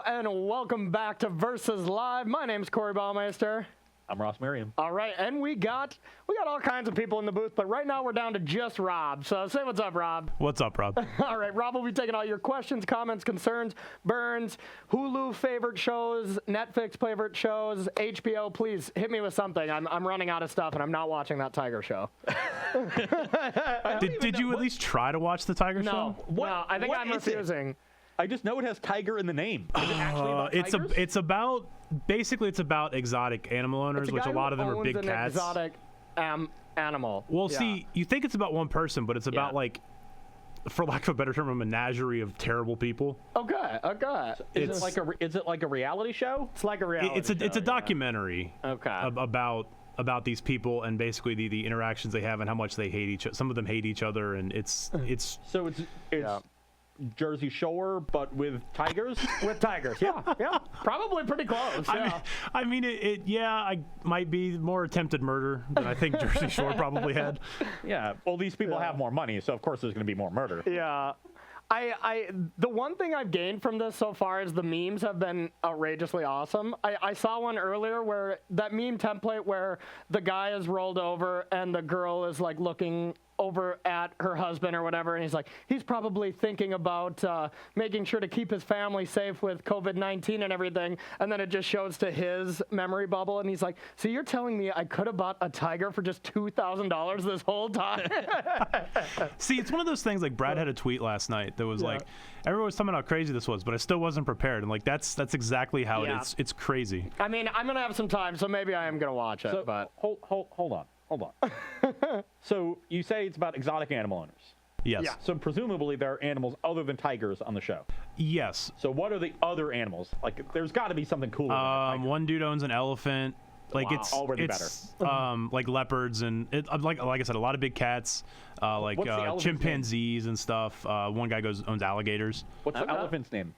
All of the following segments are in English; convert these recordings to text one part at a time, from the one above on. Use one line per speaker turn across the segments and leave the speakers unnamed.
and welcome back to Versus Live. My name's Corey Baumeister.
I'm Ross Merriam.
All right, and we got all kinds of people in the booth, but right now we're down to just Rob. So say what's up, Rob.
What's up, Rob?
All right, Rob will be taking all your questions, comments, concerns, burns, Hulu favorite shows, Netflix favorite shows, HBO. Please hit me with something. I'm running out of stuff, and I'm not watching that Tiger show.
Did you at least try to watch the Tiger show?
No, I think I'm refusing.
I just know it has tiger in the name. Is it actually about tigers?
It's about exotic animal owners, which a lot of them are big cats.
Exotic animal.
Well, see, you think it's about one person, but it's about like, for lack of a better term, a menagerie of terrible people.
Okay.
Is it like a reality show?
It's like a reality show.
It's a documentary.
Okay.
About these people and basically the interactions they have and how much they hate each other. Some of them hate each other, and it's
so it's Jersey Shore, but with tigers.
With tigers, yeah, probably pretty close. Yeah.
I mean, I might be more attempted murder than I think Jersey Shore probably had.
Yeah, well, these people have more money, so of course there's going to be more murder.
Yeah. The one thing I've gained from this so far is the memes have been outrageously awesome. I saw one earlier where that meme template where the guy is rolled over and the girl is like looking over at her husband or whatever, and he's probably thinking about making sure to keep his family safe with COVID-19 and everything, and then it just shows to his memory bubble, and he's like, so you're telling me I could have bought a tiger for just $2,000 this whole time?
See, it's one of those things, like Brad had a tweet last night that was like, everyone was talking about how crazy this was, but I still wasn't prepared, and like that's exactly how it is. It's crazy.
I mean, I'm gonna have some time, so maybe I am gonna watch it.
So,
but
hold on. So you say it's about exotic animal owners.
Yes.
Yeah.
So presumably there are animals other than tigers on the show.
Yes.
So what are the other animals? Like, there's got to be something cool.
One dude owns an elephant. Like
it's already better.
Like leopards and like I said, a lot of big cats, like chimpanzees and stuff. One guy owns alligators.
What's the elephant's name?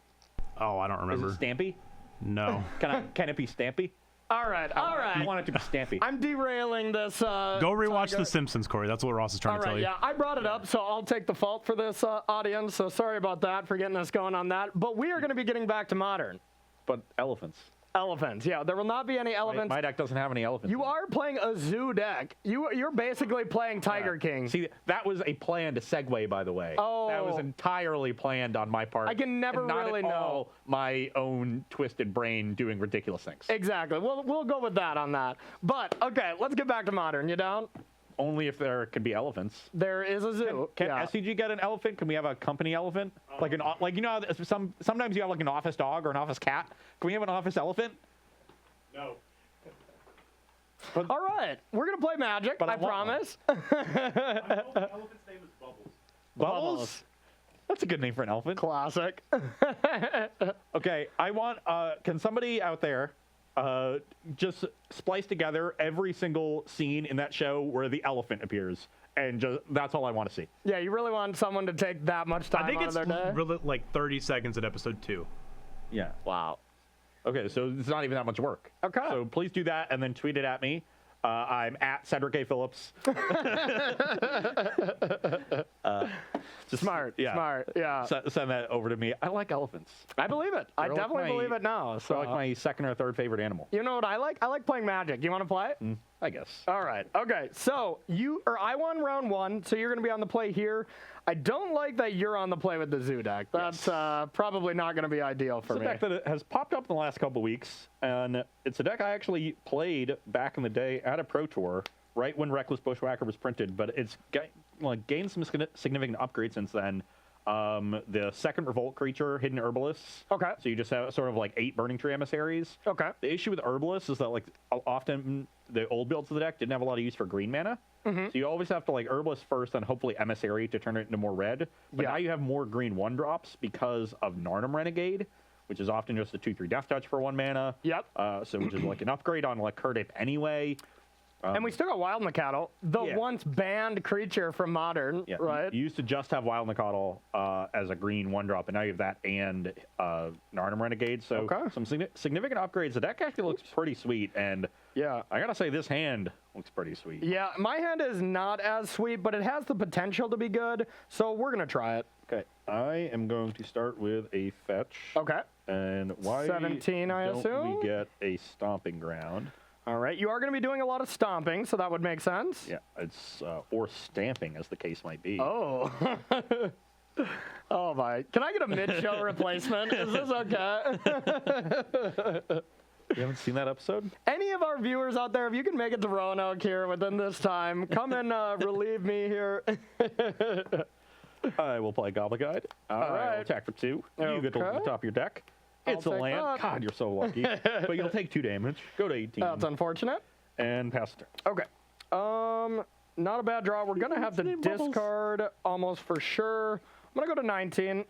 Oh, I don't remember.
Is it Stampy?
No.
Can it be Stampy?
All right.
I want it to be Stampy.
I'm derailing this.
Go rewatch The Simpsons, Corey. That's what Ross is trying to tell you.
Yeah, I brought it up, so I'll take the fault for this audience. So sorry about that for getting us going on that. But we are going to be getting back to modern.
But elephants.
Elephants, yeah. There will not be any elephants.
My deck doesn't have any elephants.
You are playing a zoo deck. You're basically playing Tiger King.
See, that was a planned segue, by the way.
Oh.
That was entirely planned on my part.
I can never really know.
My own twisted brain doing ridiculous things.
Exactly. We'll go with that on that. But, okay, let's get back to modern. You down?
Only if there can be elephants.
There is a zoo.
Can SCG get an elephant? Can we have a company elephant? Like you know, sometimes you have like an office dog or an office cat. Can we have an office elephant?
No.
But,
all right, we're gonna play Magic. I promise.
My elephant's name is Bubbles.
Bubbles? That's a good name for an elephant.
Classic.
Okay, I want. Can somebody out there just splice together every single scene in that show where the elephant appears, and that's all I want to see.
Yeah, you really want someone to take that much time out of their day?
I think it's really like 30 seconds at episode 2.
Yeah.
Wow.
Okay, so it's not even that much work.
Okay.
So please do that and then tweet it at me. I'm at Cedric A. Phillips.
Smart. Yeah.
Send that over to me. I like elephants.
I believe it. I definitely believe it now. So
they're like my second or third favorite animal.
You know what I like? I like playing Magic. You want to play?
I guess.
All right. Okay. So I won round 1, so you're going to be on the play here. I don't like that you're on the play with the zoo deck. That's probably not going to be ideal for me.
It's a deck that has popped up in the last couple weeks, and it's a deck I actually played back in the day at a Pro Tour, right when Reckless Bushwhacker was printed, but it's gained some significant upgrades since then. The second Revolt creature, Hidden Herbalists.
Okay.
So you just have sort of like 8 Burning Tree Emissaries.
Okay.
The issue with Herbalists is that like often the old builds of the deck didn't have a lot of use for green mana. So you always have to like Herbalist first and hopefully Emissary to turn it into more red. But now you have more green 1-drops because of Narnum Renegade, which is often just a 2/3 Death Touch for 1 mana.
Yep.
So which is like an upgrade on like Kurdape anyway.
And we still got Wild Nacatl, the once banned creature from Modern, right?
You used to just have Wild Nacatl as a green 1-drop, and now you have that and Narnum Renegade. So some significant upgrades. The deck actually looks pretty sweet, and I gotta say this hand looks pretty sweet. Yeah,
my hand is not as sweet, but it has the potential to be good, so we're gonna try it.
Okay, I am going to start with a fetch.
Okay.
And why
17, I
don't
assume?
we get a stomping ground?
All right, you are going to be doing a lot of stomping, so that would make sense.
Yeah, it's or stamping, as the case might be.
Oh. Oh my! Can I get a mid-show replacement? Is this okay?
You haven't seen that episode?
Any of our viewers out there, if you can make it to Roanoke here within this time, come and relieve me here.
I will play Goblin Guide.
All
I will
right.
attack for 2. You get to
Okay.
the top of your deck.
I'll
It's a
take
land.
that.
God, you're so lucky. But you'll take 2 damage. Go to 18.
That's unfortunate.
And pass the turn.
Okay. Not a bad draw. We're gonna have to
Name bubbles.
discard almost for sure. I'm gonna go to 19.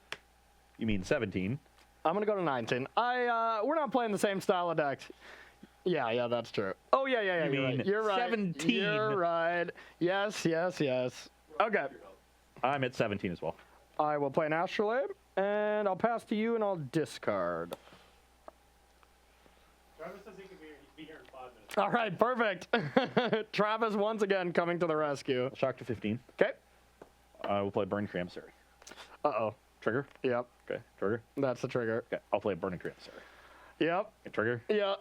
You mean 17?
I'm gonna go to 19. We're not playing the same style of decks. Yeah, that's true. Oh yeah.
You
You're
mean
right. You're right.
17.
You're right. Yes. Okay.
I'm at 17 as well.
I will play an Astrolabe, and I'll pass to you, and I'll discard.
Travis says he can be here in 5 minutes.
All right, perfect. Travis once again coming to the rescue.
Shock to 15.
Okay.
I will play Burning Tree Emissary.
Uh-oh.
Trigger.
Yep,
Okay. Trigger.
that's the trigger.
Okay. I'll play Burning Tree Emissary.
Yep,
And trigger.
yeah.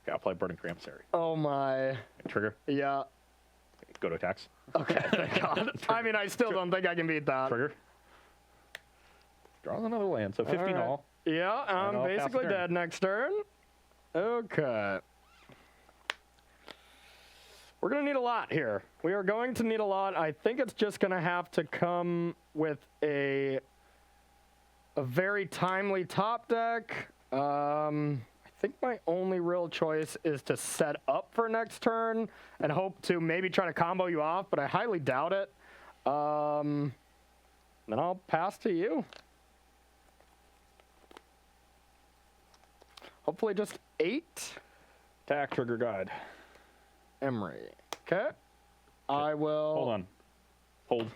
Okay. I'll play Burning Tree Emissary.
Oh my.
And trigger.
Yeah.
Okay, go to attacks.
Okay, thank God. I mean, I still don't think I can beat that.
Trigger. Draws another land. So 15
right.
all.
Yeah, I'm
I'll pass the
basically
turn.
dead next turn. Okay. We're going to need a lot here. We are going to need a lot. I think it's just going to have to come with a very timely top deck. I think my only real choice is to set up for next turn and hope to maybe try to combo you off, but I highly doubt it. Then I'll pass to you. Hopefully just 8.
Attack, trigger, guide.
Emery. Okay. I will.
Hold on. Hold.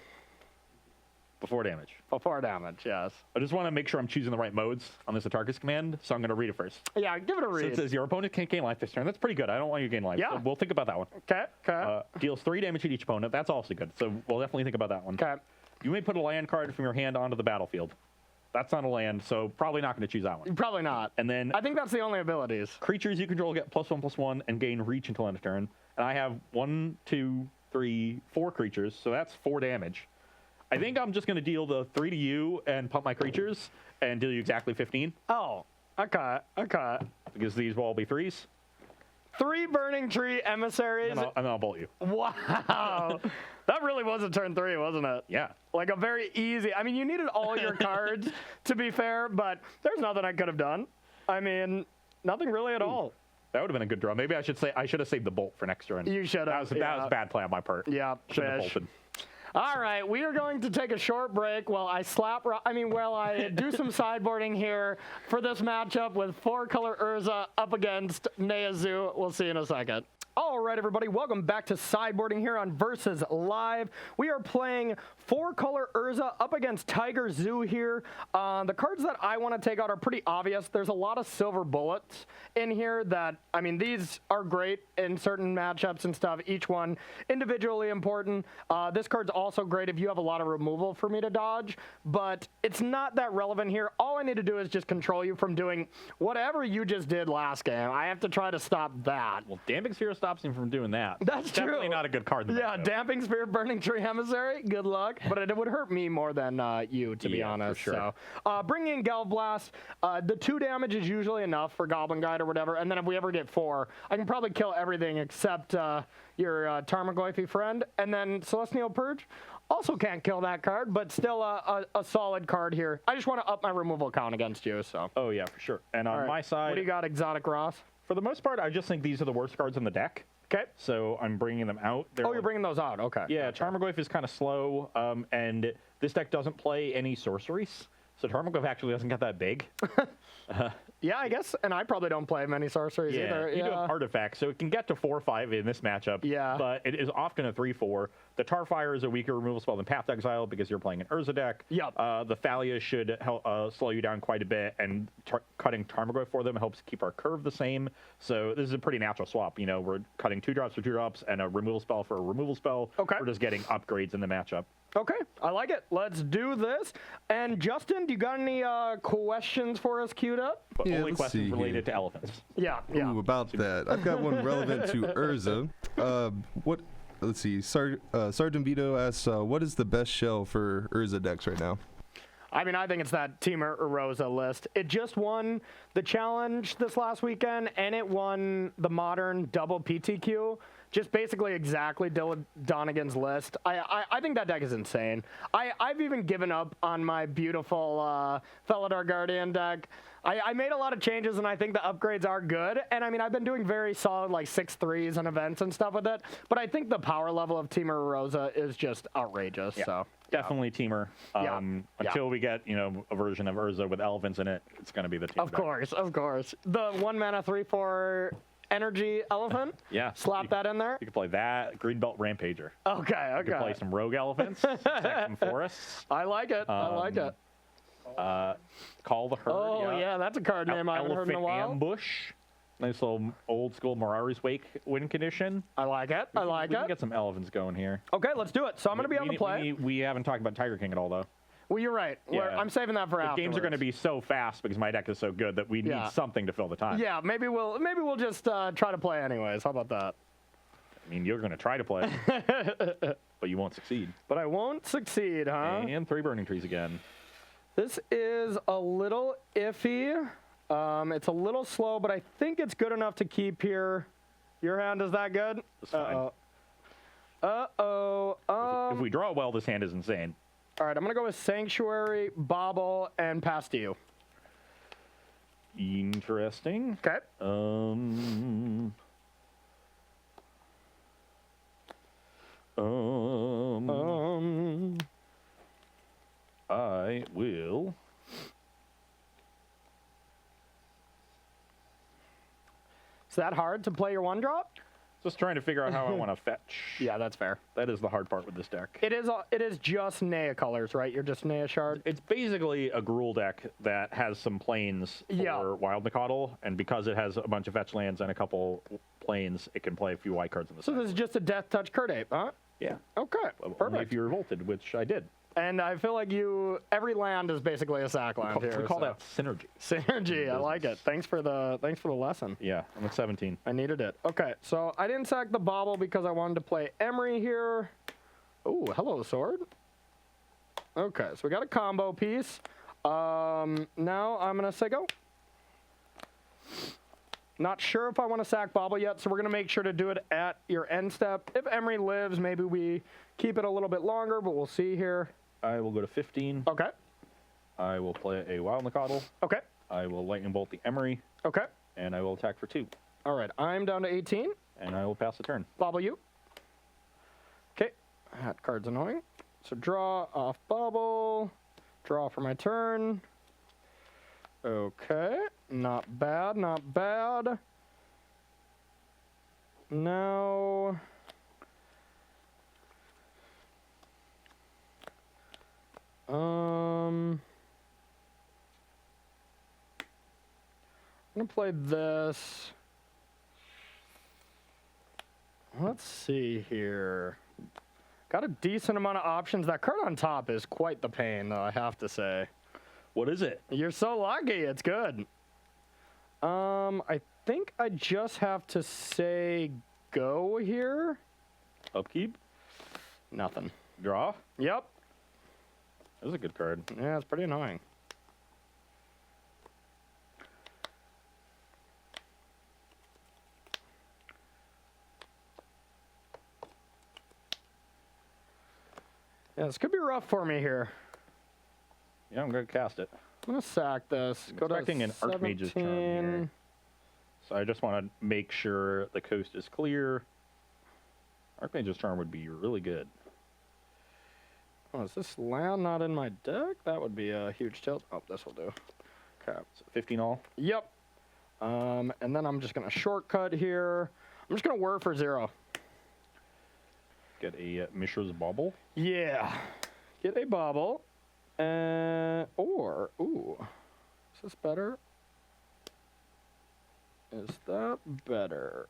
Before damage.
Before damage, yes.
I just want to make sure I'm choosing the right modes on this Atarkus command, so I'm going to read it first.
Yeah, give it a
So
read.
it says your opponent can't gain life this turn. That's pretty good. I don't want you to gain life.
Yeah.
So we'll think about that one.
Okay.
Deals 3 damage to each opponent. That's also good. So we'll definitely think about that one.
Okay.
You may put a land card from your hand onto the battlefield. That's not a land, so probably not going to choose that one.
Probably not.
And then
I think that's the only abilities.
creatures you control get +1/+1 and gain reach until end of turn. And I have 1, 2, 3, 4 creatures, so that's 4 damage. I think I'm just going to deal the 3 to you and pump my creatures and deal you exactly 15
Oh, okay.
because these will all be 3s.
3 Burning Tree Emissaries.
And I'll bolt you.
Wow. That really was a turn 3, wasn't it?
Yeah.
Like a very easy. I mean, you needed all your cards, to be fair, but there's nothing I could have done. I mean, nothing really at all.
That would have been a good draw. Maybe I should have saved the bolt for next turn.
You should have.
That was a bad play on my part.
Yeah,
Should have
fish.
bolted.
All right, we are going to take a short break while I do some sideboarding here for this matchup with 4-color Whirza up against Naya Zoo. We'll see you in a second. All right, everybody, welcome back to sideboarding here on Versus Live. We are playing 4-color Whirza up against Tiger Zoo here. The cards that I want to take out are pretty obvious. There's a lot of silver bullets in here that, I mean, these are great in certain matchups and stuff, each one individually important. This card's also great if you have a lot of removal for me to dodge, but it's not that relevant here. All I need to do is just control you from doing whatever you just did last game. I have to try to stop that.
Well, Damping Sphere stops him from doing that.
That's
definitely
true.
not a good card. In the
Yeah,
matchup.
Damping Sphere, Burning Tree Emissary, good luck. But it would hurt me more than you, to be
Yeah, for
honest.
sure.
So, bringing in Gelb Blast, the 2 damage is usually enough for Goblin Guide or whatever. And then if we ever get 4, I can probably kill everything except your Tarmogoyfi friend. And then Celestial Purge. Also can't kill that card, but still a solid card here. I just want to up my removal count against you. So.
Oh, yeah, for sure. And on
All right.
my side,
What do you got, Exotic Ross?
for the most part, I just think these are the worst cards in the deck.
Okay.
So I'm bringing them out.
Oh, you're bringing those out. Okay.
Yeah, Tarmogoyf is kind of slow, and this deck doesn't play any sorceries, so Tarmogoyf actually doesn't get that big.
Yeah, I guess, and I probably don't play many sorceries either.
You do have artifacts, so it can get to 4 or 5 in this matchup.
Yeah.
But it is often a 3/4. The Tarfire is a weaker removal spell than Path to Exile because you're playing an Whirza deck.
Yep.
The Thalia should help slow you down quite a bit, and cutting Tarmogoyf for them helps keep our curve the same. So this is a pretty natural swap. You know, we're cutting 2 drops for 2 drops and a removal spell for a removal spell.
Okay.
We're just getting upgrades in the matchup.
Okay, I like it. Let's do this. And Justin, do you got any questions for us queued up?
but
Yeah,
only
let's
questions
see
related
here.
to elephants.
Yeah.
Ooh, about that. I've got one relevant to Urza. What? Let's see. Sergeant Vito asks, what is the best shell for Urza decks right now?
I mean, I think it's that Teamer Rosa list. It just won the challenge this last weekend, and it won the modern double PTQ. Just basically exactly Donegan's list. I think that deck is insane. I've even given up on my beautiful Felidar Guardian deck. I made a lot of changes, and I think the upgrades are good. And I mean, I've been doing very solid like 6-3s and events and stuff with it. But I think the power level of Teamer Rosa is just outrageous.
Yeah.
So
Definitely Teamer. Until we get, a version of Urza with elephants in it, it's going to be the Teamer.
Of course. The 1 mana 3/4 energy elephant.
Yeah.
Slap that in there.
You can play that. Greenbelt Rampager.
Okay.
You can play some rogue elephants, attack some forests.
I like it.
Call the Herd.
Oh, yeah, that's a card name I haven't heard in a while.
Ambush. Nice little old school Mirari's Wake win condition.
I like it.
We can get some elephants going here.
Okay, let's do it. So I'm going to be able to play.
We haven't talked about Tiger King at all, though.
Well, you're right.
Yeah.
I'm saving that for
The
afterwards.
games are going to be so fast because my deck is so good that we need something to fill the time.
Yeah, maybe we'll just try to play anyways. How about that?
I mean, you're going to try to play, but you won't succeed.
But I won't succeed, huh?
And 3 Burning Trees again.
This is a little iffy. It's a little slow, but I think it's good enough to keep here. Your hand is that good?
That's fine. If we draw well, this hand is insane.
All right, I'm going to go with Sanctuary, Bobble, and pass to you.
Interesting.
Okay.
I will.
Is that hard to play your 1-drop?
Just trying to figure out how I want to fetch.
Yeah, that's fair.
That is the hard part with this deck.
It is just Naya colors, right? You're just Naya Shard?
It's basically a Gruul deck that has some planes for Wild Nicodle, and because it has a bunch of fetch lands and a couple planes, it can play a few white cards in the
So
side.
this is just a Death Touch Curt Ape, huh?
Yeah.
Okay,
Only
perfect.
if you revolted, which I did.
And I feel like every land is basically a sack land here.
We call
so.
that synergy.
Synergy. I like it. Thanks for the lesson.
Yeah, I'm at 17.
I needed it. Okay, so I didn't sack the Bobble because I wanted to play Emery here. Oh, hello, Sword. Okay, so we got a combo piece. Now I'm gonna say go. Not sure if I want to sack Bobble yet, so we're going to make sure to do it at your end step. If Emery lives, maybe we keep it a little bit longer, but we'll see here.
I will go to 15.
Okay.
I will play a Wild Nicodle.
Okay.
I will Lightning Bolt the Emery.
Okay.
And I will attack for 2.
All right, I'm down to 18.
And I will pass the turn.
Bobble you. Okay. That card's annoying. So draw off Bobble. Draw for my turn. Okay. Not bad, not bad. Now... I'm gonna play this. Let's see here. Got a decent amount of options. That card on top is quite the pain, though, I have to say.
What is it?
You're so lucky. It's good. I think I just have to say go here.
Upkeep?
Nothing.
Draw?
Yep.
That was a good card.
Yeah, it's pretty annoying. Yeah, this could be rough for me here.
Yeah, I'm going to cast it.
I'm going to sack this.
I'm
Go
expecting
to
an Archmage's turn here. So I just want to make sure the coast is clear. Archmage's turn would be really good.
Oh, is this land not in my deck? That would be a huge tilt. Oh, this will do. Okay.
So 15 all?
Yep. And then I'm just going to shortcut here. I'm just going to whir for 0.
Get a Mishra's Bauble.
Yeah. Get a Bobble. Or, ooh. Is this better? Is that better?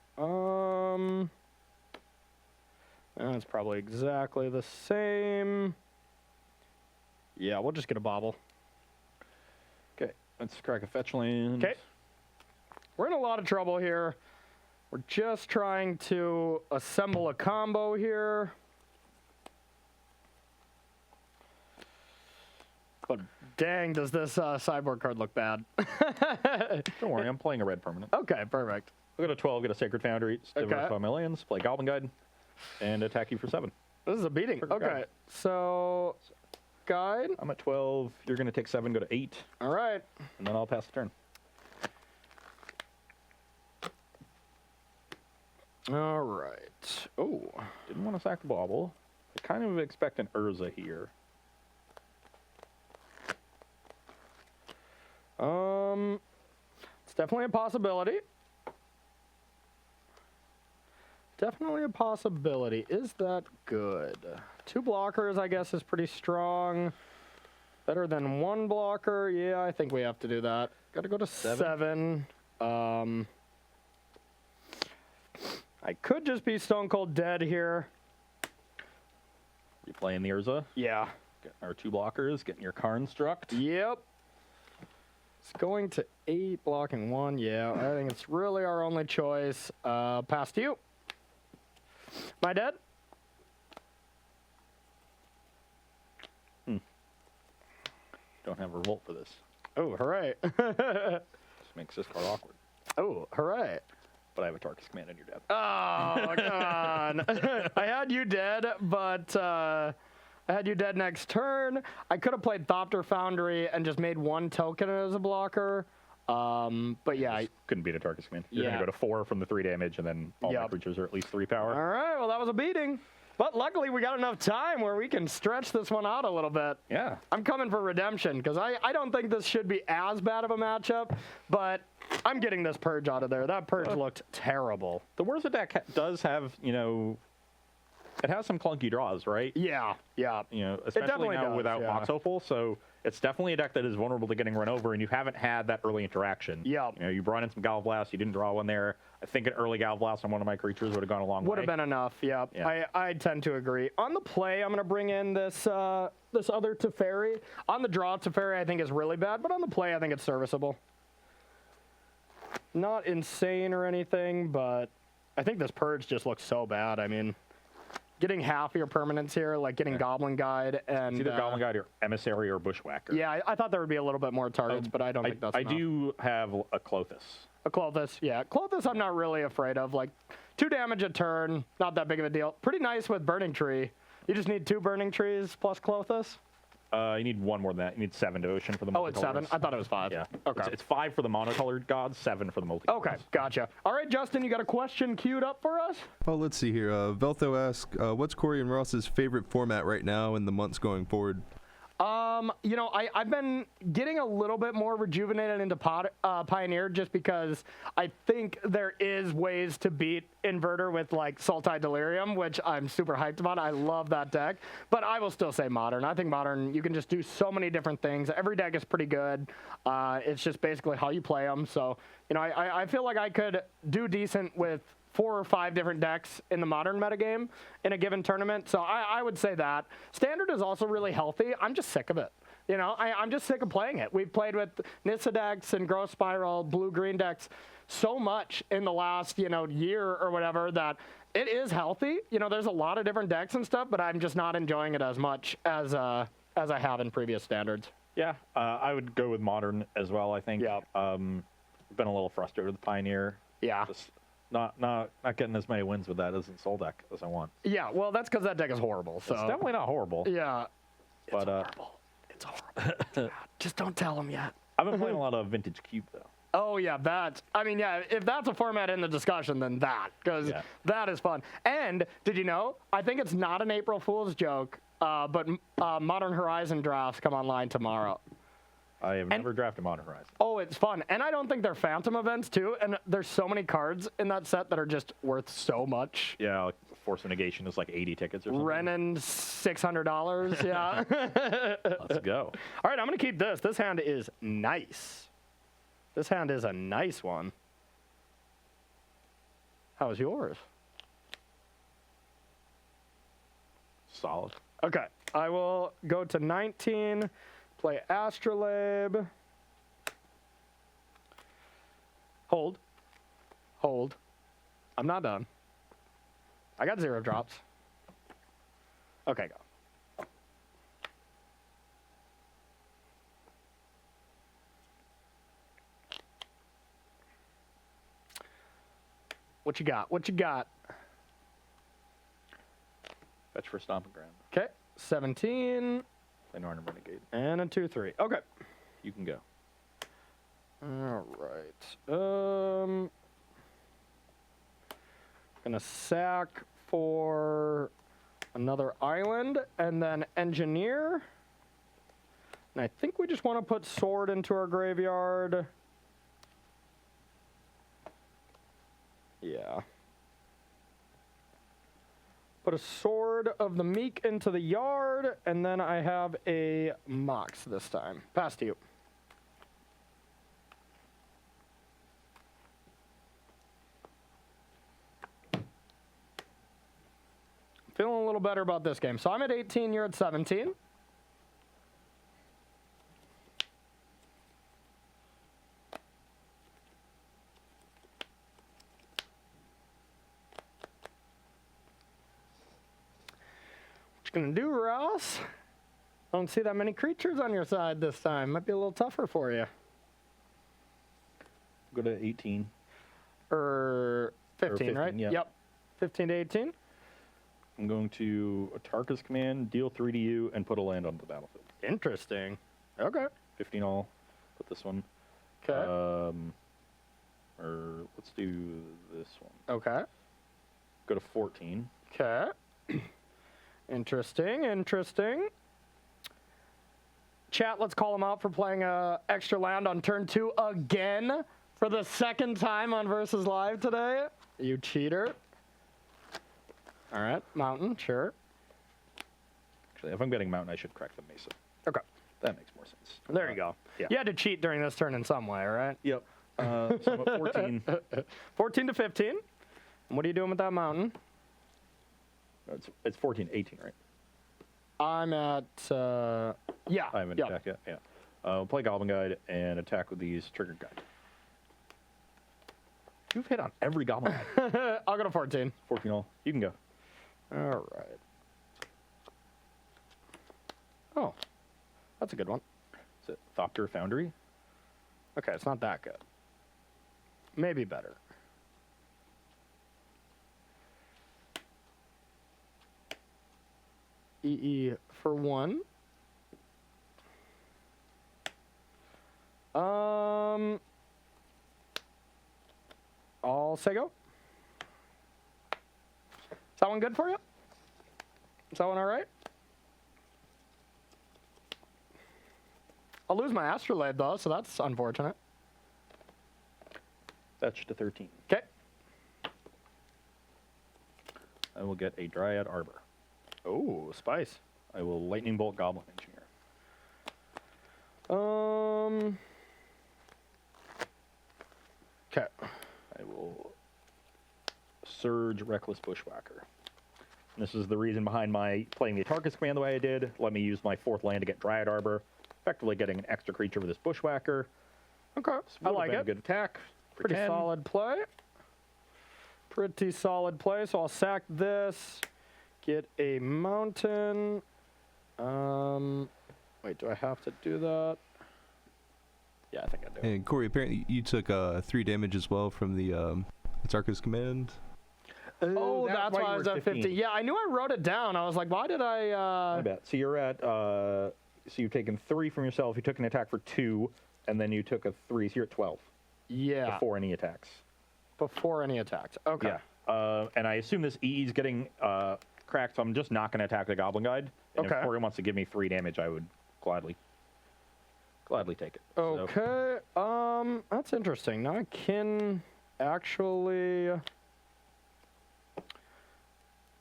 That's probably exactly the same. Yeah, we'll just get a Bobble.
Okay. Let's crack a fetch land.
Okay. We're in a lot of trouble here. We're just trying to assemble a combo here. But dang, does this sideboard card look bad.
Don't worry, I'm playing a red permanent.
Okay, perfect.
I'll go to 12, get a Sacred Foundry, Diversify
Okay.
Millions, play Goblin Guide, and attack you for 7.
This is a beating.
Perfect
Okay,
guide.
so guide.
I'm at 12. You're going to take 7, go to 8,
All right.
and then I'll pass the turn.
All right. Oh,
Didn't want to sack the bauble. I kind of expect an Urza here.
it's definitely a possibility. Definitely a possibility. Is that good? 2 blockers, I guess, is pretty strong. Better than 1 blocker. Yeah, I think we have to do that. Got to go to 7. I could just be stone cold dead here.
You playing the Urza?
Yeah.
Getting our 2 blockers, getting your Karn struct.
Yep. It's going to 8, blocking 1. Yeah, I think it's really our only choice. Pass to you. Am I dead?
Don't have Revolt for this.
Oh, hooray.
This makes this card awkward.
Oh, hooray.
But I have a Tarkus command and you're dead.
Oh, come on. I had you dead, but I had you dead next turn. I could have played Thopter Foundry and just made 1 token as a blocker. But yeah.
Just couldn't beat a Tarkus command. You're going
Yeah.
to go to 4 from the 3 damage, and then all my
Yep.
creatures are at least 3 power.
All right, well, that was a beating. But luckily, we got enough time where we can stretch this one out a little bit.
Yeah.
I'm coming for redemption because I don't think this should be as bad of a matchup, but I'm getting this Purge out of there. That Purge looked terrible.
The Whirza deck does have, it has some clunky draws, right?
Yeah, yeah.
Especially
definitely
now
does,
without
yeah.
Moxopal, so it's definitely a deck that is vulnerable to getting run over, and you haven't had that early interaction.
Yep.
You brought in some Galvblast, you didn't draw one there. I think an early Galvblast on one of my creatures would have gone a long way.
Would have been enough, yeah. I tend to agree. On the play, I'm going to bring in this this other Teferi. On the draw, Teferi I think is really bad, but on the play, I think it's serviceable. Not insane or anything, but I think this Purge just looks so bad. I mean, getting half of your permanents here, like getting Goblin Guide and...
It's either Goblin Guide or Emissary or Bushwhacker.
Yeah, I thought there would be a little bit more targets, but I don't think that's
I
enough.
do have a Clothis.
A Clothis, yeah. Clothis I'm not really afraid of. Like, 2 damage a turn, not that big of a deal. Pretty nice with Burning Tree. You just need 2 Burning Trees plus Clothis?
You need 1 more than that. You need 7 Devotion for the
Oh, it's 7?
multicolors.
I thought it was 5.
Yeah.
Okay.
It's 5 for the monocolored gods, 7 for the multicolors.
Okay, gotcha. All right, Justin, you got a question queued up for us?
Well, let's see here. Veltho asks, what's Corey and Ross's favorite format right now in the months going forward?
I've been getting a little bit more rejuvenated into Pioneer just because I think there is ways to beat Inverter with like Sultai Delirium, which I'm super hyped about. I love that deck, but I will still say Modern. I think Modern, you can just do so many different things. Every deck is pretty good. It's just basically how you play them. So, I feel like I could do decent with 4 or 5 different decks in the Modern metagame in a given tournament. So I would say that. Standard is also really healthy. I'm just sick of it. I'm just sick of playing it. We've played with Nissa decks and Growth Spiral, blue-green decks so much in the last, year or whatever that it is healthy. There's a lot of different decks and stuff, but I'm just not enjoying it as much as I have in previous Standards.
Yeah, I would go with Modern as well, I think.
Yeah.
Been a little frustrated with Pioneer.
Yeah.
Just not getting as many wins with that as in Soul deck as I want.
Yeah, well, that's because that deck is horrible. So
It's definitely not horrible.
yeah,
But
it's horrible. It's horrible. God, just don't tell him yet.
I've been playing a lot of Vintage Cube though.
Oh yeah, if that's a format in the discussion, then because that is fun. And did you know? I think it's not an April Fool's joke, but Modern Horizon drafts come online tomorrow.
I have never drafted Modern Horizon.
Oh, it's fun. And I don't think they're Phantom events too. And there's so many cards in that set that are just worth so much.
Yeah, like Force of Negation is like 80 tickets or something.
Renin, $600. Yeah.
Let's go.
All right, I'm going to keep this. This hand is nice. This hand is a nice one. How's yours?
Solid.
Okay, I will go to 19, play Astrolabe. Hold. Hold. I'm not done. I got 0 drops. Okay, go. What you got? What you got?
Fetch for Stomping Ground.
Okay, 17
Play Narn and Renegade.
and a 2/3. Okay.
You can go.
All right. Gonna sack for another island and then engineer. And I think we just want to put sword into our graveyard. Yeah. Put a sword of the Meek into the yard, and then I have a Mox this time. Pass to you. Feeling a little better about this game. So I'm at 18, you're at 17. What you gonna do, Ross? I don't see that many creatures on your side this time. Might be a little tougher for you.
Go to 18.
Or 15, right?
yeah.
Yep. 15 to 18.
I'm going to Atarka's Command, deal 3 to you, and put a land on the battlefield.
Interesting. Okay.
15 all. Put this one.
Okay.
Or let's do this one.
Okay.
Go to 14.
Okay. Interesting, interesting. Chat, let's call him out for playing a extra land on turn 2 again for the second time on Versus Live today. You cheater. All right, Mountain, sure.
Actually, if I'm getting Mountain, I should crack the Mesa.
Okay.
That makes more sense.
There you go.
Yeah.
You had to cheat during this turn in some way, right?
Yep. So I'm at 14.
14 to 15. And what are you doing with that Mountain?
It's 14 to 18, right?
I'm at, yeah.
I haven't attacked yet. Yeah. We'll play Goblin Guide and attack with these Triggered Guide. You've hit on every Goblin Guide.
I'll go to 14.
14 all. You can go.
All right. Oh, that's a good one.
Is it Thopter Foundry?
Okay, it's not that good. Maybe better. EE for 1. I'll say go. Is that one good for you? Is that one all right? I'll lose my Astrolabe though, so that's unfortunate.
Fetch to 13.
Okay.
I will get a Dryad Arbor.
Oh, spice.
I will Lightning Bolt Goblin Engineer.
Okay.
I will Surge Reckless Bushwhacker. And this is the reason behind my playing the Atarka's Command the way I did. Let me use my 4th land to get Dryad Arbor, effectively getting an extra creature with this Bushwhacker.
Okay. I like it.
Good attack.
Pretty solid play. Pretty solid play. So I'll sack this. Get a mountain. Wait, do I have to do that? Yeah, I think I do.
And Corey, apparently you took 3 damage as well from the Atarka's Command.
Oh, that's why I was at 50. Yeah, I knew I wrote it down. I was like, why did I?
I bet. So you're at. So you've taken 3 from yourself. You took an attack for 2, and then you took a 3. So you're at 12.
Yeah.
Before any attacks.
Before any attacks. Okay.
Yeah. And I assume this EE is getting cracked, so I'm just not going to attack the Goblin Guide. And
Okay.
if Corey wants to give me 3 damage, I would gladly take it.
Okay.
So,
That's interesting. Now I can actually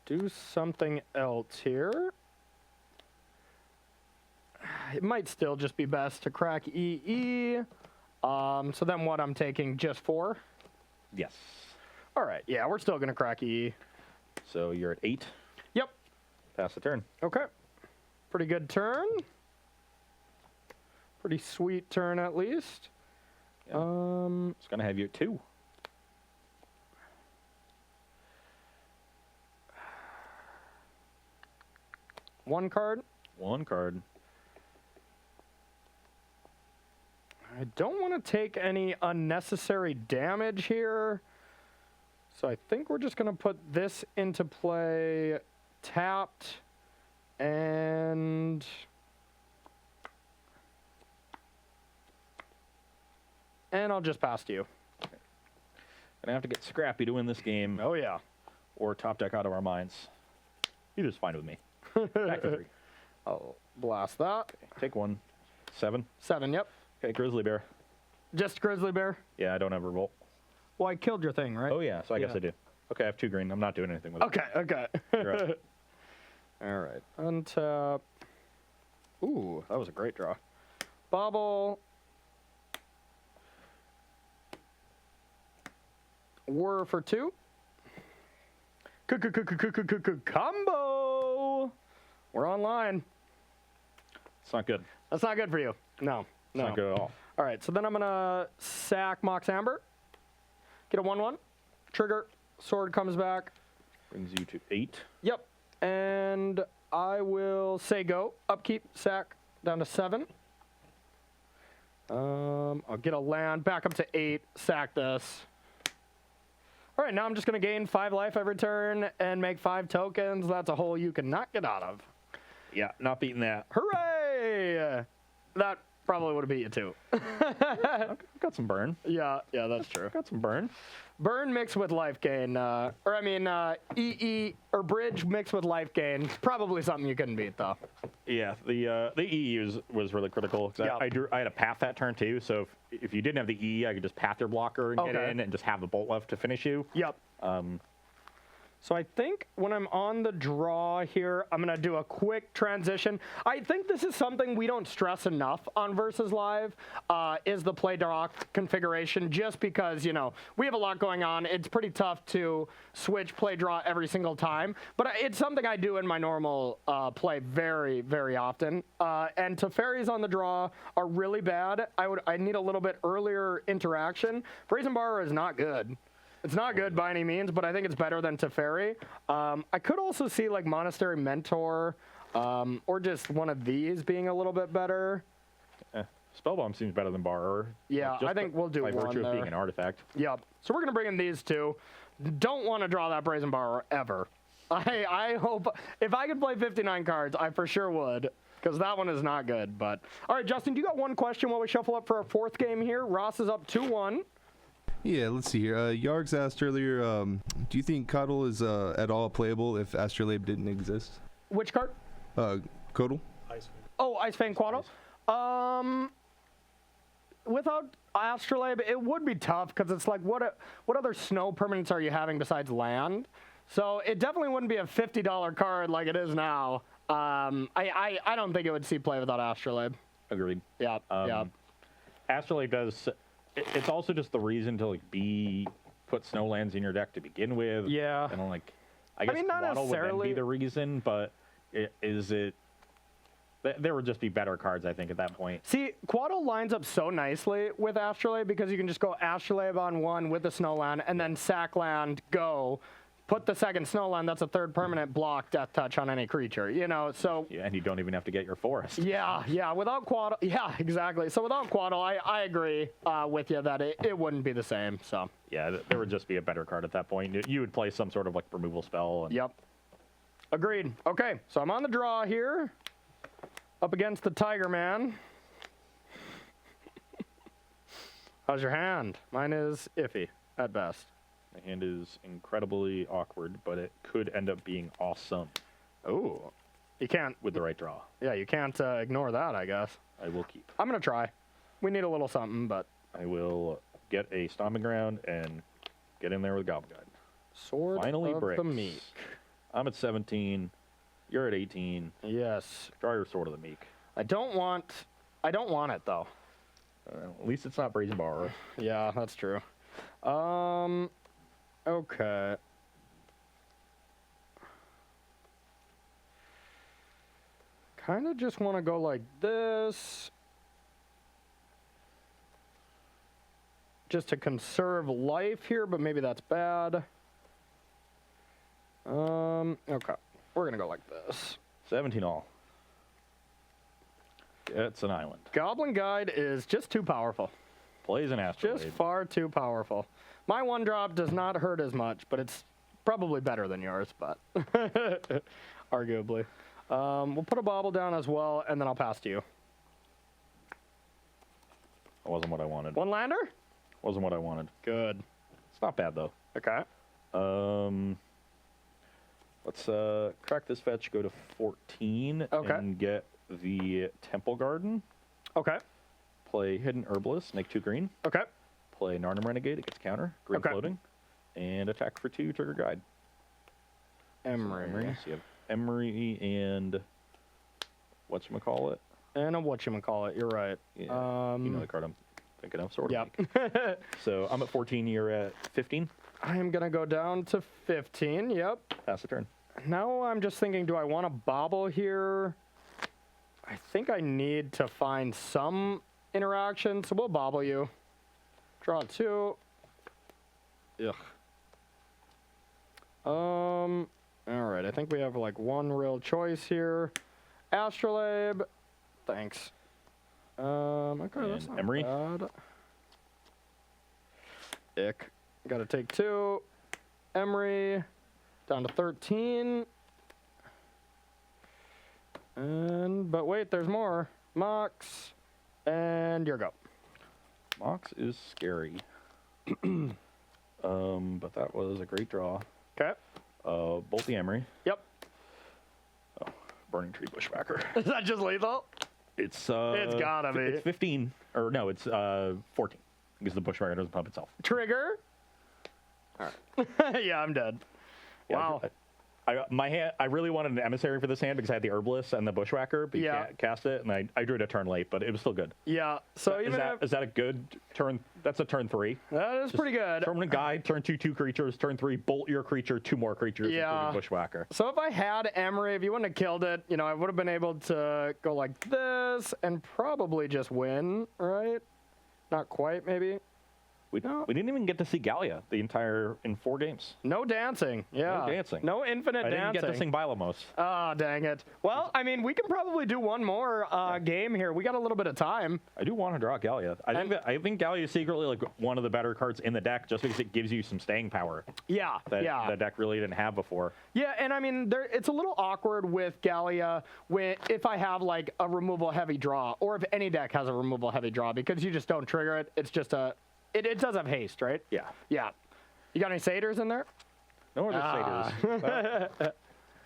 do something else here. It might still just be best to crack EE. So then what I'm taking just 4?
yes.
All right. Yeah, we're still going to crack EE.
So you're at 8.
Yep.
Pass the turn.
Okay. Pretty good turn. Pretty sweet turn at least.
It's gonna have you 2.
One card.
1 card.
I don't want to take any unnecessary damage here. So I think we're just going to put this into play tapped. And I'll just pass to you.
Gonna have to get scrappy to win this game,
Oh, yeah.
or top deck out of our minds. Either's fine with me. Back to 3.
I'll blast that.
Take 1. 7.
7, yep.
Okay, Grizzly Bear.
Just Grizzly Bear.
Yeah, I don't have revolt.
Well, I killed your thing, right?
Oh yeah, so I guess
Yeah.
I do. Okay, I have 2 green. I'm not doing anything with it.
Okay.
You're up.
All right. Untap. Ooh,
That was a great draw.
bobble. Whir for 2. Combo. We're online.
It's not good.
That's not good for you. No.
It's not good at all.
All right, so then I'm going to sack Mox Amber. Get a 1/1. Trigger. Sword comes back.
Brings you to 8.
Yep. And I will say go. Upkeep. Sack. Down to 7. I'll get a land. Back up to 8. Sack this. All right, now I'm just going to gain 5 life every turn and make 5 tokens. That's a hole you cannot get out of.
Yeah, not beating that.
Hooray! That probably would have beat you too.
I've got some burn.
Yeah, that's true.
Got some burn.
Burn mixed with life gain, EE or bridge mixed with life gain. Probably something you couldn't beat though.
Yeah, the EE was really critical. 'Cause
Yeah.
I had a path that turn too, so if you didn't have the EE, I could just path your blocker and get
Okay.
in and just have the bolt left to finish you.
Yep. So I think when I'm on the draw here, I'm going to do a quick transition. I think this is something we don't stress enough on Versus Live, is the play draw configuration, just because, we have a lot going on. It's pretty tough to switch play draw every single time, but it's something I do in my normal play very, very often. And Teferis on the draw are really bad. I need a little bit earlier interaction. Brazen Borrower is not good. It's not good by any means, but I think it's better than Teferi. I could also see like Monastery Mentor or just one of these being a little bit better.
Spellbomb seems better than Borrower.
Yeah,
just
I think we'll do
by
one
virtue
there.
of being an artifact.
Yep. So we're going to bring in these two. Don't want to draw that Brazen Borrower ever. I hope, if I could play 59 cards, I for sure would, because that one is not good. But all right, Justin, do you got one question while we shuffle up for our 4th game here? Ross is up 2-1.
Yeah, let's see here. Yargs asked earlier, do you think Coddle is at all playable if Astrolabe didn't exist?
Which card?
Coddle?
Oh, Ice Fang Quaddle. Without Astrolabe, it would be tough because it's like, what other snow permanents are you having besides land? So it definitely wouldn't be a $50 card like it is now. I don't think it would see play without Astrolabe.
Agreed.
Yeah, yeah.
Astrolabe does. It's also just the reason to put snowlands in your deck to begin with.
Yeah.
And I guess
mean, not
Quaddle would then
necessarily.
be the reason, but there would just be better cards, I think, at that point.
See, Quaddle lines up so nicely with Astrolabe because you can just go Astrolabe on 1 with the Snowland and then sack land, go, put the second Snowland, that's a 3rd permanent, block Death Touch on any creature, so...
Yeah, and you don't even have to get your forest.
Yeah, without Quaddle, yeah, exactly. So without Quaddle, I agree with you that it wouldn't be the same, so...
Yeah, there would just be a better card at that point. You would play some sort of removal spell. And
Yep. Agreed. Okay, so I'm on the draw here, up against the Tiger Man. How's your hand? Mine is iffy, at best.
My hand is incredibly awkward, but it could end up being awesome
Ooh. You can't...
with the right draw.
Yeah, you can't ignore that, I guess.
I will keep.
I'm going to try. We need a little something, but...
I will get a Stomping Ground and get in there with Goblin Guide.
Sword
Finally
of
breaks.
the Meek.
I'm at 17. You're at 18.
Yes.
Draw your Sword of the Meek.
I don't want it, though.
At least it's not Brazen Borrower.
Yeah, that's true. Okay. Kind of just want to go like this. just to conserve life here, but maybe that's bad. Okay. We're going to go like this.
17 all. It's an island.
Goblin Guide is just too powerful.
Plays an asteroid.
Just far too powerful. My 1-drop does not hurt as much, but it's probably better than yours, but arguably. We'll put a bobble down as well, and then I'll pass to you.
That wasn't what I wanted.
1 lander?
Wasn't what I wanted.
Good.
It's not bad, though.
Okay.
Let's crack this fetch, go to 14,
Okay.
and get the Temple Garden.
Okay.
Play Hidden Herbalist, make 2 green.
Okay.
Play Narnum Renegade, it gets counter, green
Okay.
floating. And attack for 2, trigger guide.
Emery.
So you have Emery and whatchamacallit.
And a whatchamacallit, you're right.
Yeah, you know the card I'm thinking of, sort of.
Yep.
So I'm at 14, you're at 15.
I am going to go down to 15, yep.
Pass the turn.
Now I'm just thinking, do I want to bobble here? I think I need to find some interaction, so we'll bobble you. Draw 2. Ugh. All right, I think we have like one real choice here. Astrolabe. Thanks. Okay, that's not
Emery?
bad. Ick. Gotta take 2. Emery. Down to 13. But wait, there's more. Mox. And your go.
Mox is scary. But that was a great draw.
Okay.
Bolt the Emery.
Yep.
Oh, Burning Tree Bushwhacker.
Is that just lethal?
It's
gotta be.
It's 15. Or no, it's 14. Because the Bushwhacker doesn't pump itself.
Trigger. All right. Yeah, I'm dead.
Yeah,
Wow.
I really wanted an emissary for this hand because I had the Herbalist and the Bushwhacker, but you
Yeah.
can't cast it, and I drew it a turn late, but it was still good.
Yeah. So
Is
even
that a good turn? That's a turn 3.
that is pretty good.
Permanent guide, turn 2, 2 creatures, turn 3, bolt your creature, 2 more creatures,
Yeah.
including Bushwhacker.
So if I had Emery, if you wouldn't have killed it, I would have been able to go like this and probably just win, right? Not quite, maybe.
We didn't even get to see Gallia in 4 games.
No dancing. Yeah.
No dancing.
No infinite
I didn't
dancing.
get to sing Bylamos.
Oh, dang it. Well, I mean, we can probably do one more game here. We got a little bit of time.
I do want to draw Gallia. I think Gallia is secretly like one of the better cards in the deck just because it gives you some staying power
Yeah.
that
yeah.
the deck really didn't have before.
Yeah, and I mean, it's a little awkward with Gallia if I have like a removal heavy draw, or if any deck has a removal heavy draw, because you just don't trigger it. It's just it does have haste, right?
Yeah.
Yeah. You got any satyrs in there?
No other satyrs.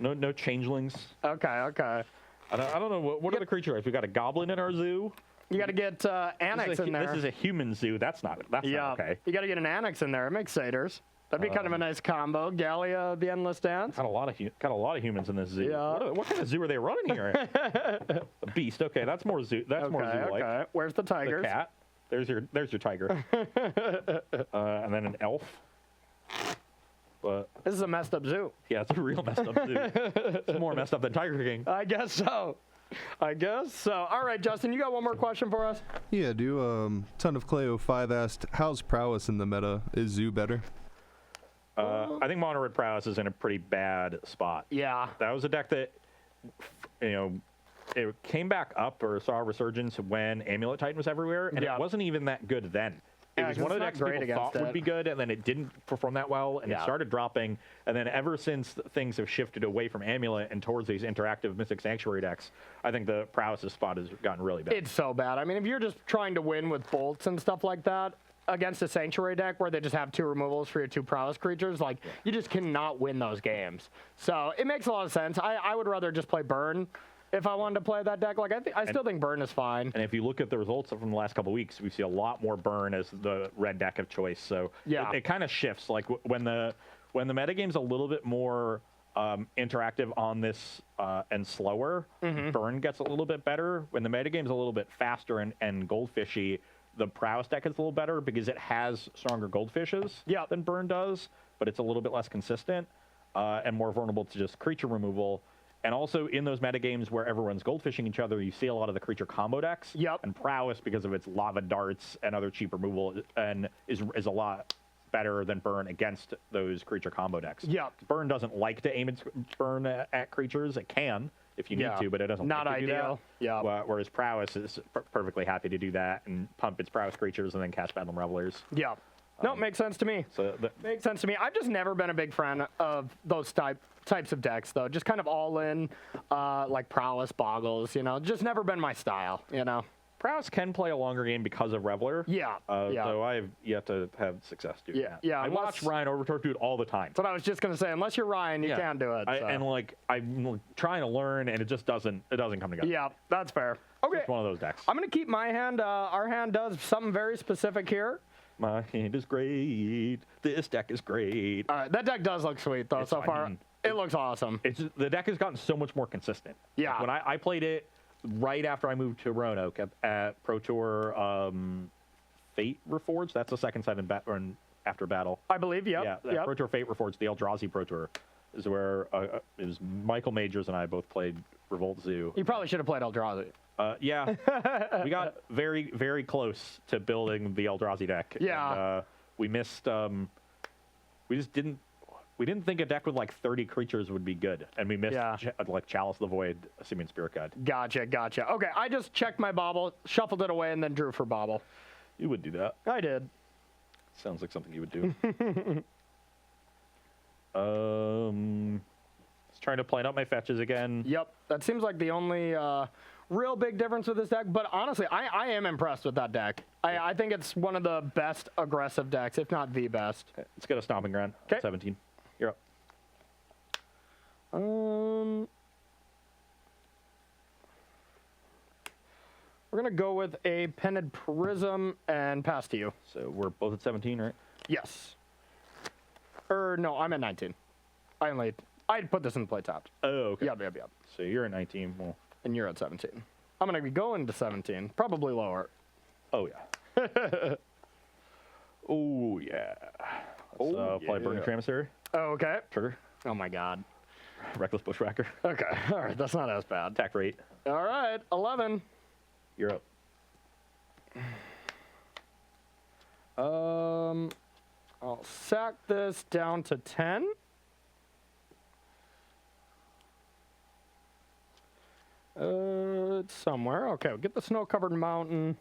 No changelings.
Okay.
I don't know. What are the creature types? We got a goblin in our zoo.
You got to get Annex in there.
This is a human zoo. That's not okay.
You got to get an Annex in there. It makes satyrs. That'd be kind of a nice combo. Gallia, the Endless Dance.
Got a lot of humans in this zoo.
Yeah.
What kind of zoo are they running here? A beast. Okay, that's more zoo. That's more zoo-like.
Okay. Where's the tigers?
The cat. There's your tiger. And then an elf. But
This is a messed up zoo.
yeah, it's a real messed up zoo. It's more messed up than Tiger King.
I guess so. All right, Justin, you got one more question for us?
Yeah, Ton of Clay 05 asked, how's prowess in the meta? Is Zoo better?
I think Mono Red Prowess is in a pretty bad spot.
Yeah.
That was a deck that, it came back up or saw a resurgence when Amulet Titan was everywhere, and
Yeah.
it wasn't even that good then. It
Yeah,
was
'cause
one of
it's
the
not
decks
great
people thought
against
would
it.
be good, and then it didn't perform that well, and it
Yeah.
started dropping. And then ever since things have shifted away from Amulet and towards these interactive Mystic Sanctuary decks, I think the Prowess spot has gotten really bad.
It's so bad. I mean, if you're just trying to win with bolts and stuff like that against a Sanctuary deck where they just have 2 removals for your 2 prowess creatures, like, you just cannot win those games. So it makes a lot of sense. I would rather just play Burn if I wanted to play that deck. Like, I still think Burn is fine.
And if you look at the results from the last couple of weeks, we see a lot more Burn as the red deck of choice. So
Yeah.
it kind of shifts. Like when the metagame's a little bit more interactive on this and slower, Burn gets a little bit better. When the metagame's a little bit faster and goldfishy, the Prowess deck is a little better because it has stronger goldfishes than Burn does, but it's a little bit less consistent and more vulnerable to just creature removal. And also in those metagames where everyone's goldfishing each other, you see a lot of the creature combo decks.
Yep.
And Prowess, because of its lava darts and other cheap removal, and is a lot better than Burn against those creature combo decks.
Yep.
Burn doesn't like to aim its Burn at creatures. It can if you need to, but it doesn't
Not
like to
ideal.
do that.
Yeah.
Whereas Prowess is perfectly happy to do that and pump its Prowess creatures and then cast Bedlam Revelers.
Yeah. No, it makes sense to me.
So
Makes sense to me. I've just never been a big fan of those types of decks, though. Just kind of all in, like Prowess, Boggles, you know. Just never been my style, you know.
Prowess can play a longer game because of Reveler.
Yeah.
So I've yet to have success doing that.
Yeah.
I watch Ryan Overtorque do it all the time.
That's what I was just gonna say. Unless you're Ryan, you can't do it. So.
And like I'm trying to learn, and it just doesn't come together.
Yeah, that's fair. Okay.
It's one of those decks.
I'm gonna keep my hand. Our hand does something very specific here.
My hand is great. This deck is great.
All right, that deck does look sweet though. So far, it looks awesome.
It's the deck has gotten so much more consistent.
Yeah.
Like when I played it right after I moved to Roanoke at Pro Tour Fate Reforged. That's the second side in after battle.
I believe. Yep.
Yeah. Pro Tour Fate Reforged, the Eldrazi Pro Tour, is where it was Michael Majors and I both played Revolt Zoo.
You probably should have played Eldrazi.
Yeah, we got very, very close to building the Eldrazi deck.
Yeah.
And, we missed. We just didn't. We didn't think a deck with like 30 creatures would be good, and we missed like Chalice of the Void, Simian Spirit Guide.
Gotcha. Okay, I just checked my bauble, shuffled it away, and then drew for bauble.
You would do that.
I did.
Sounds like something you would do. Just trying to plan out my fetches again.
Yep, that seems like the only real big difference with this deck. But honestly, I am impressed with that deck. I think it's one of the best aggressive decks, if not the best.
Let's get a Stomping Ground. 17. You're up.
We're gonna go with a Pendant Prism and pass to you.
So we're both at 17, right?
Yes. No, I'm at 19. I put this in play tapped.
Oh, okay.
Yep.
So you're at 19. Well,
And you're at 17. I'm gonna be going to 17, probably lower.
oh yeah. Oh yeah. Let's play Burning Emissary.
Oh, okay.
Trigger.
Oh my God.
Reckless Bushwhacker.
Okay. All right. That's not as bad.
Attack rate.
All right. 11.
You're up.
I'll sack this down to 10. It's somewhere. Okay, we'll get the snow-covered mountain.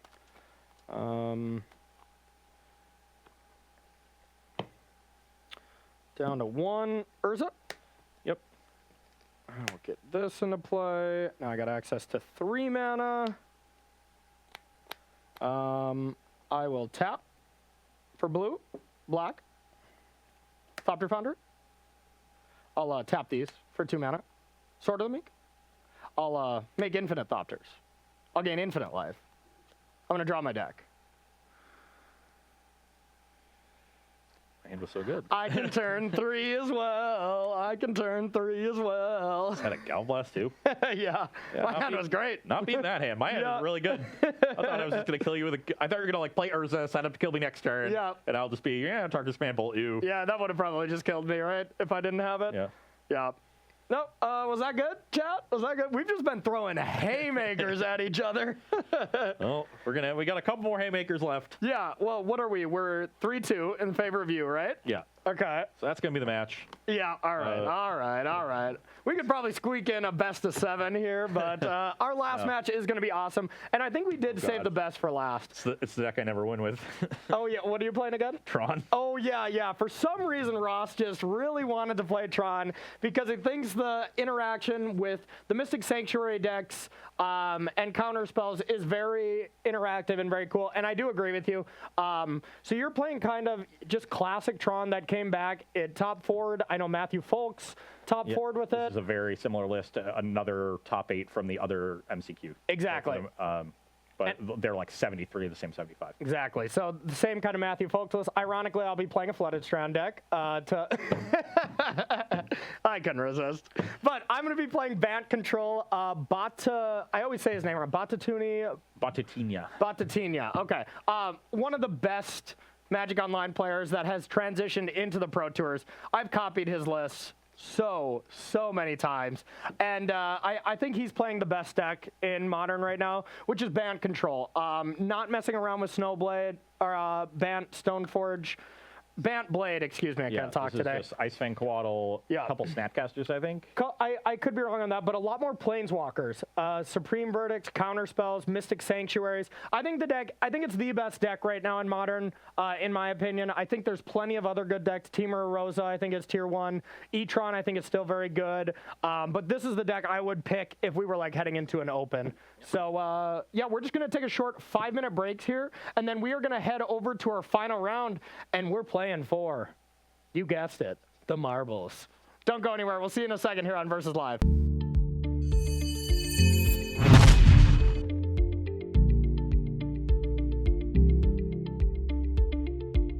Down to 1. Urza.
Yep.
We'll get this into play. Now I got access to 3 mana. I will tap for blue, black, Thopter Foundry. I'll tap these for 2 mana. Sword of the Meek. I'll make infinite Thopters. I'll gain infinite life. I'm going to draw my deck.
My hand was so good.
I can turn 3 as well. I can turn 3 as well.
Had a Galblast too.
Yeah, my hand was great.
Not being that hand. My hand was really good. I thought I was just gonna kill you with a. I thought you were gonna like play Urza, set up to kill me next turn.
Yeah.
And I'll just be Tarkus Man Bolt you.
Yeah, that would have probably just killed me, right? If I didn't have it.
Yeah.
Yeah. No, was that good, chat? Was that good? We've just been throwing haymakers at each other.
Well, we got a couple more haymakers left.
Yeah, well, what are we? We're 3-2 in favor of you, right?
Yeah.
Okay.
So that's gonna be the match.
Yeah, all right. We could probably squeak in a best of 7 here, but our last match is going to be awesome. And I think we did save the best for last.
It's the deck I never win with.
Oh, yeah. What are you playing again?
Tron.
Oh, yeah. For some reason, Ross just really wanted to play Tron because he thinks the interaction with the Mystic Sanctuary decks and counter spells is very interactive and very cool. And I do agree with you. So you're playing kind of just classic Tron that came back at top forward. I know Matthew Folks top forward with it.
This is a very similar list to another top 8 from the other MCQ.
Exactly.
But they're like 73 of the same 75.
Exactly. So the same kind of Matthew Folks list. Ironically, I'll be playing a Flooded Strand deck. I couldn't resist. But I'm going to be playing Bant Control. I always say his name wrong. Batatinia. Okay. One of the best Magic Online players that has transitioned into the Pro Tours. I've copied his lists so many times. And I think he's playing the best deck in Modern right now, which is Bant Control. Not messing around with Snowblade or Bant Stoneforge. Bant Blade, excuse me, I can't talk today.
Just Ice Fang Coatl, a couple Snapcasters, I think.
I could be wrong on that, but a lot more Planeswalkers. Supreme Verdict, Counter Spells, Mystic Sanctuaries. I think it's the best deck right now in Modern, in my opinion. I think there's plenty of other good decks. Temur Rosa, I think is tier 1. E-Tron, I think is still very good. But this is the deck I would pick if we were like heading into an open. So, yeah, we're just going to take a short 5-minute break here, and then we are going to head over to our final round, and we're playing for, you guessed it, the marbles. Don't go anywhere. We'll see you in a second here on Versus Live.